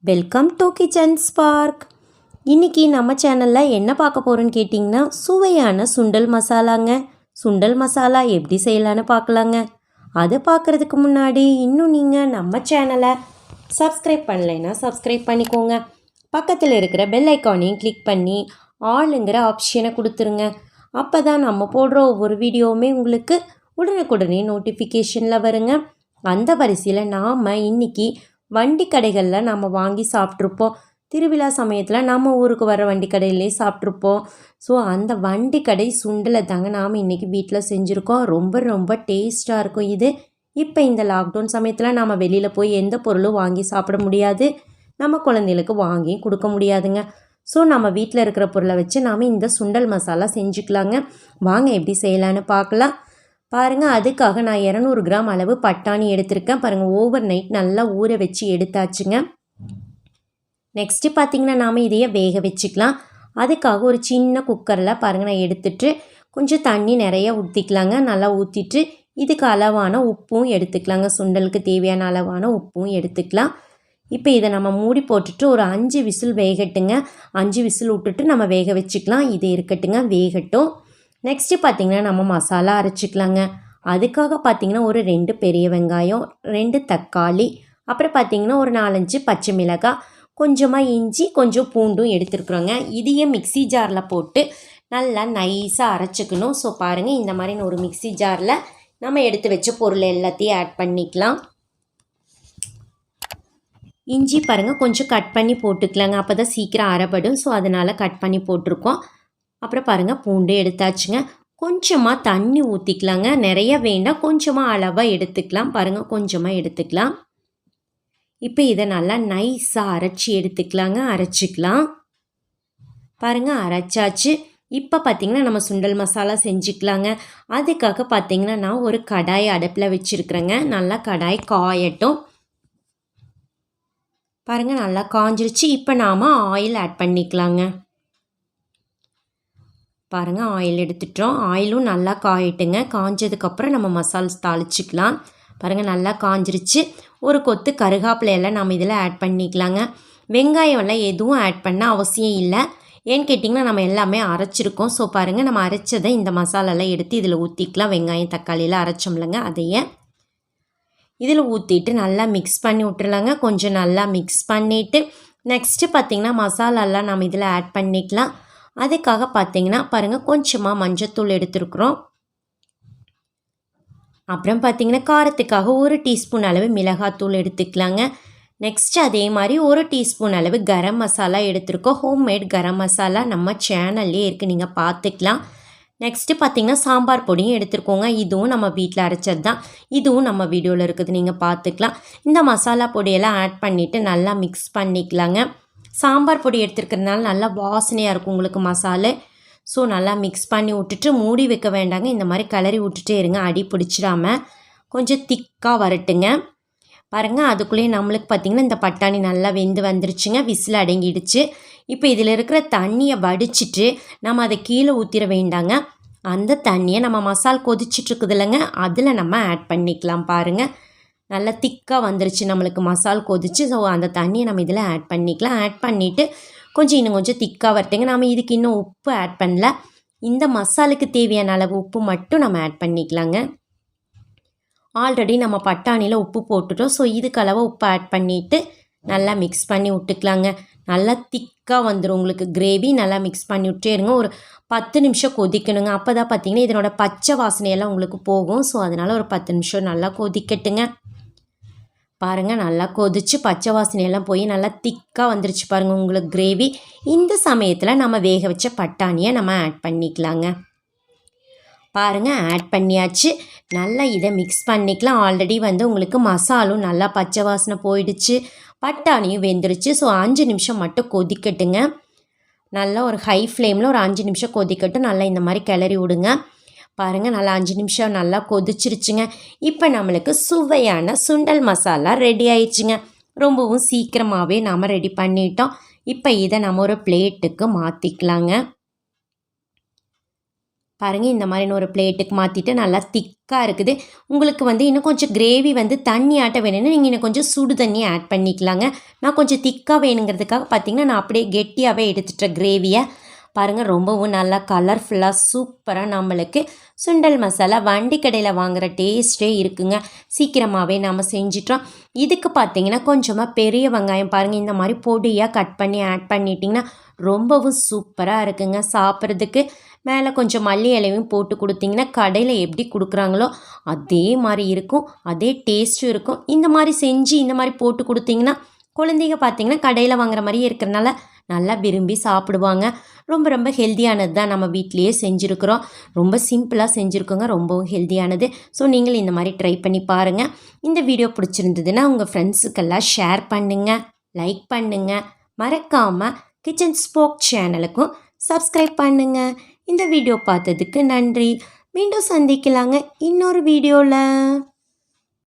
Welcome to kitchen spark. இன்றைக்கி நம்ம சேனலில் என்ன பார்க்க போகிறோன்னு கேட்டிங்கன்னா, சுவையான சுண்டல் மசாலாங்க. சுண்டல் மசாலா எப்படி செய்யலான்னு பார்க்கலாங்க. அதை பார்க்குறதுக்கு முன்னாடி இன்னும் நீங்கள் நம்ம சேனலை சப்ஸ்கிரைப் பண்ணலைன்னா சப்ஸ்கிரைப் பண்ணிக்கோங்க. பக்கத்தில் இருக்கிற பெல் ஐக்கானையும் கிளிக் பண்ணி ஆளுங்கிற ஆப்ஷனை கொடுத்துருங்க. அப்போ தான் நம்ம போடுற ஒவ்வொரு வீடியோவுமே உங்களுக்கு உடனுக்குடனே நோட்டிஃபிகேஷனில் வருங்க. அந்த வரிசையில் நாம் இன்றைக்கி வண்டி கடைகளில் நம்ம வாங்கி சாப்பிட்ருப்போம். திருவிழா சமயத்தில் நம்ம ஊருக்கு வர வண்டி கடையிலே சாப்பிட்ருப்போம். ஸோ அந்த வண்டி கடை சுண்டலை தாங்க நாம் இன்றைக்கி வீட்டில் செஞ்சுருக்கோம். ரொம்ப ரொம்ப டேஸ்ட்டாக இருக்கும் இது. இப்போ இந்த லாக்டவுன் சமயத்தில் நம்ம வெளியில் போய் எந்த பொருளும் வாங்கி சாப்பிட முடியாது, நம்ம குழந்தைகளுக்கு வாங்கி கொடுக்க முடியாதுங்க. ஸோ நம்ம வீட்டில் இருக்கிற பொருளை வச்சு நாம் இந்த சுண்டல் மசாலா செஞ்சுக்கலாங்க. வாங்க எப்படி செய்யலான்னு பார்க்கலாம். பாருங்கள், அதுக்காக நான் 200 கிராம் அளவு பட்டாணி எடுத்திருக்கேன். பாருங்கள், ஓவர் நைட் நல்லா ஊற வச்சு எடுத்தாச்சுங்க. நெக்ஸ்ட்டு பார்த்திங்கன்னா நாம் இதையே வேக வச்சுக்கலாம். அதுக்காக ஒரு சின்ன குக்கரில் பாருங்கள் நான் எடுத்துட்டு கொஞ்சம் தண்ணி நிறைய ஊற்றிக்கலாங்க. நல்லா ஊற்றிட்டு இதுக்கு அளவான உப்பும் எடுத்துக்கலாங்க. சுண்டலுக்கு தேவையான அளவான உப்பும் எடுத்துக்கலாம். இப்போ இதை நம்ம மூடி போட்டுட்டு ஒரு 5 விசில் வேகட்டுங்க. 5 விசில் விட்டுட்டு நம்ம வேக வச்சுக்கலாம். இது இருக்கட்டுங்க, வேகட்டும். நெக்ஸ்ட்டு பார்த்திங்கன்னா நம்ம மசாலா அரைச்சிக்கலாங்க. அதுக்காக பார்த்திங்கன்னா ஒரு 2 பெரிய வெங்காயம், 2 தக்காளி, அப்புறம் பார்த்திங்கன்னா ஒரு 4-5 பச்சை மிளகாய், கொஞ்சமாக இஞ்சி, கொஞ்சம் பூண்டும் எடுத்துருக்குறோங்க. இதையே மிக்சி ஜாரில் போட்டு நல்லா நைஸாக அரைச்சிக்கணும். ஸோ பாருங்கள், இந்த மாதிரி ஒரு மிக்சி ஜாரில் நம்ம எடுத்து வச்ச பொருள் எல்லாத்தையும் ஆட் பண்ணிக்கலாம். இஞ்சி பாருங்கள் கொஞ்சம் கட் பண்ணி போட்டுக்கலாங்க, அப்போ தான் சீக்கிரம் அரைப்படும். ஸோ அதனால் கட் பண்ணி போட்டிருக்கோம். அப்புறம் பாருங்கள், பூண்டு எடுத்தாச்சுங்க. கொஞ்சமாக தண்ணி ஊற்றிக்கலாங்க, நிறைய வேண்டாம், கொஞ்சமாக அளவாக எடுத்துக்கலாம். பாருங்கள், கொஞ்சமாக எடுத்துக்கலாம். இப்போ இதை நல்லா நைஸாக அரைச்சிக்கலாம். பாருங்கள், அரைச்சாச்சு. இப்போ பார்த்திங்கன்னா நம்ம சுண்டல் மசாலா செஞ்சுக்கலாங்க. அதுக்காக பார்த்திங்கன்னா நான் ஒரு கடாய் அடுப்பில் வச்சுருக்குறேங்க. நல்லா கடாய் காயட்டும். பாருங்கள், நல்லா காஞ்சிருச்சு. இப்போ நாம் ஆயில் ஆட் பண்ணிக்கலாங்க. பாருங்கள், ஆயில் எடுத்துட்டோம். ஆயிலும் நல்லா காயட்டுங்க. காஞ்சதுக்கப்புறம் நம்ம மசாலா தாளிச்சிக்கலாம். பாருங்கள், நல்லா காஞ்சிருச்சு. ஒரு கொத்து கருகாப்பிலையெல்லாம் நம்ம இதில் ஆட் பண்ணிக்கலாங்க. வெங்காயம் எல்லாம் எதுவும் ஆட் பண்ண அவசியம் இல்லை. ஏன்னு கேட்டிங்கன்னா நம்ம எல்லாமே அரைச்சிருக்கோம். ஸோ பாருங்கள், நம்ம அரைச்சதை இந்த மசாலாலாம் எடுத்து இதில் ஊற்றிக்கலாம். வெங்காயம் தக்காளியெல்லாம் அரைச்சோம்லங்க, அதையே இதில் ஊற்றிட்டு நல்லா மிக்ஸ் பண்ணி விட்டுருலாங்க. கொஞ்சம் நல்லா மிக்ஸ் பண்ணிவிட்டு நெக்ஸ்ட்டு பார்த்திங்கன்னா மசாலாலாம் நம்ம இதில் ஆட் பண்ணிக்கலாம். அதுக்காக பார்த்திங்கன்னா பாருங்கள், கொஞ்சமாக மஞ்சத்தூள் எடுத்துருக்குறோம். அப்புறம் பார்த்திங்கன்னா காரத்துக்காக 1 டீஸ்பூன் அளவு மிளகாத்தூள் எடுத்துக்கலாங்க. நெக்ஸ்ட்டு அதே மாதிரி 1 டீஸ்பூன் அளவு கரம் மசாலா எடுத்துருக்கோம். ஹோம்மேட் கரம் மசாலா நம்ம சேனல்லே இருக்குது, நீங்கள் பார்த்துக்கலாம். நெக்ஸ்ட்டு பார்த்திங்கன்னா சாம்பார் பொடியும் எடுத்துருக்கோங்க. இதுவும் நம்ம வீட்டில் அரைச்சது தான். இதுவும் நம்ம வீடியோவில் இருக்குது, நீங்கள் பார்த்துக்கலாம். இந்த மசாலா பொடியெல்லாம் ஆட் பண்ணிவிட்டு நல்லா மிக்ஸ் பண்ணிக்கலாங்க. சாம்பார் பொடி எடுத்துருக்கிறதுனால நல்லா வாசனையாக இருக்கும் உங்களுக்கு மசாலா. ஸோ நல்லா மிக்ஸ் பண்ணி விட்டுட்டு மூடி வைக்க வேண்டாங்க. இந்த மாதிரி கிளறி விட்டுட்டே இருங்க, அடி பிடிச்சிடாம. கொஞ்சம் திக்காக வரட்டுங்க. பாருங்கள், அதுக்குள்ளேயே நம்மளுக்கு பார்த்திங்கன்னா இந்த பட்டாணி நல்லா வெந்து வந்துருச்சுங்க. விசில் அடங்கிடுச்சு. இப்போ இதில் இருக்கிற தண்ணியை வடிச்சிட்டு நம்ம அதை கீழே ஊற்றிட வேண்டாங்க. அந்த தண்ணியை நம்ம மசால் கொதிச்சிட்ருக்குது இல்லைங்க, அதில் நம்ம ஆட் பண்ணிக்கலாம். பாருங்கள், நல்லா திக்காக வந்துருச்சு நம்மளுக்கு மசால் கொதிச்சு. ஸோ அந்த தண்ணியை நம்ம இதில் ஆட் பண்ணிக்கலாம். ஆட் பண்ணிவிட்டு இன்னும் கொஞ்சம் திக்காக வரட்டுங்க. நம்ம இதுக்கு இன்னும் உப்பு ஆட் பண்ணல. இந்த மசாலுக்கு தேவையான அளவு உப்பு மட்டும் நம்ம ஆட் பண்ணிக்கலாங்க. ஆல்ரெடி நம்ம பட்டாணியில் உப்பு போட்டுட்டோம். ஸோ இதுக்கு அளவு உப்பு ஆட் பண்ணிவிட்டு நல்லா மிக்ஸ் பண்ணி விட்டுக்கலாங்க. நல்லா திக்காக வந்துடும் உங்களுக்கு கிரேவி. நல்லா மிக்ஸ் பண்ணி விட்டே இருங்க. ஒரு 10 நிமிஷம் கொதிக்கணுங்க. அப்போ தான் பார்த்திங்கன்னா இதனோட பச்சை வாசனையெல்லாம் உங்களுக்கு போகும். ஸோ அதனால் ஒரு 10 நிமிஷம் நல்லா கொதிக்கட்டுங்க. பாருங்கள், நல்லா கொதிச்சு பச்சை வாசனையெல்லாம் போய் நல்லா திக்காக வந்துருச்சு பாருங்கள் உங்களுக்கு கிரேவி. இந்த சமயத்தில் நம்ம வேக வச்ச பட்டாணியை நம்ம ஆட் பண்ணிக்கலாங்க. பாருங்கள், ஆட் பண்ணியாச்சு. நல்லா இதை மிக்ஸ் பண்ணிக்கலாம். ஆல்ரெடி உங்களுக்கு மசாலும் நல்லா பச்சை வாசனை போயிடுச்சு, பட்டாணியும் வெந்துருச்சு. ஸோ 5 நிமிஷம் மட்டும் கொதிக்கட்டுங்க. நல்லா ஒரு ஹை ஃப்ளேமில் ஒரு 5 நிமிஷம் கொதிக்கட்டும். நல்லா இந்த மாதிரி கிளறி விடுங்க. பாருங்கள், நல்லா 5 நிமிஷம் நல்லா கொதிச்சிருச்சுங்க. இப்போ நம்மளுக்கு சுவையான சுண்டல் மசாலா ரெடி ஆயிடுச்சுங்க. ரொம்பவும் சீக்கிரமாகவே நாம் ரெடி பண்ணிட்டோம். இப்போ இதை நம்ம ஒரு பிளேட்டுக்கு மாற்றிக்கலாங்க. பாருங்கள் இந்த மாதிரி ஒரு பிளேட்டுக்கு மாற்றிட்டு நல்லா திக்காக இருக்குது. உங்களுக்கு வந்து இன்னும் கொஞ்சம் கிரேவி வந்து தண்ணி ஆட்ட வேணும்னா நீங்கள் இன்னும் கொஞ்சம் சுடு தண்ணி ஆட் பண்ணிக்கலாங்க. நான் கொஞ்சம் திக்காக வேணுங்கிறதுக்காக பார்த்தீங்கன்னா நான் அப்படியே கெட்டியாகவே எடுத்துட்டேன் கிரேவியை. பாருங்கள் ரொம்பவும் நல்லா கலர்ஃபுல்லாக சூப்பராக நம்மளுக்கு சுண்டல் மசாலா வண்டி கடையில் வாங்குகிற டேஸ்ட்டே இருக்குங்க. சீக்கிரமாகவே நம்ம செஞ்சிட்டோம். இதுக்கு பார்த்தீங்கன்னா கொஞ்சமாக பெரிய வெங்காயம் பாருங்கள் இந்த மாதிரி பொடியாக கட் பண்ணி ஆட் பண்ணிட்டிங்கன்னா ரொம்பவும் சூப்பராக இருக்குங்க சாப்பிட்றதுக்கு. மேலே கொஞ்சம் மல்லி இலையும் போட்டு கொடுத்தீங்கன்னா கடையில் எப்படி கொடுக்குறாங்களோ அதே மாதிரி இருக்கும், அதே டேஸ்ட்டும் இருக்கும். இந்த மாதிரி செஞ்சு இந்த மாதிரி போட்டு கொடுத்தீங்கன்னா குழந்தைங்க பார்த்தீங்கன்னா கடையில் வாங்குற மாதிரியே இருக்கிறனால நல்லா விரும்பி சாப்பிடுவாங்க. ரொம்ப ரொம்ப ஹெல்த்தியானது தான் நம்ம வீட்டிலையே செஞ்சுருக்குறோம். ரொம்ப சிம்பிளாக செஞ்சுருக்கோங்க, ரொம்பவும் ஹெல்த்தியானது. ஸோ நீங்கள் இந்த மாதிரி ட்ரை பண்ணி பாருங்கள். இந்த வீடியோ பிடிச்சிருந்ததுன்னா உங்கள் ஃப்ரெண்ட்ஸுக்கெல்லாம் ஷேர் பண்ணுங்கள், லைக் பண்ணுங்கள். மறக்காமல் கிச்சன் ஸ்போக் சேனலுக்கும் சப்ஸ்கிரைப் பண்ணுங்கள். இந்த வீடியோ பார்த்ததுக்கு நன்றி. மீண்டும் சந்திக்கலாங்க இன்னொரு வீடியோவில்.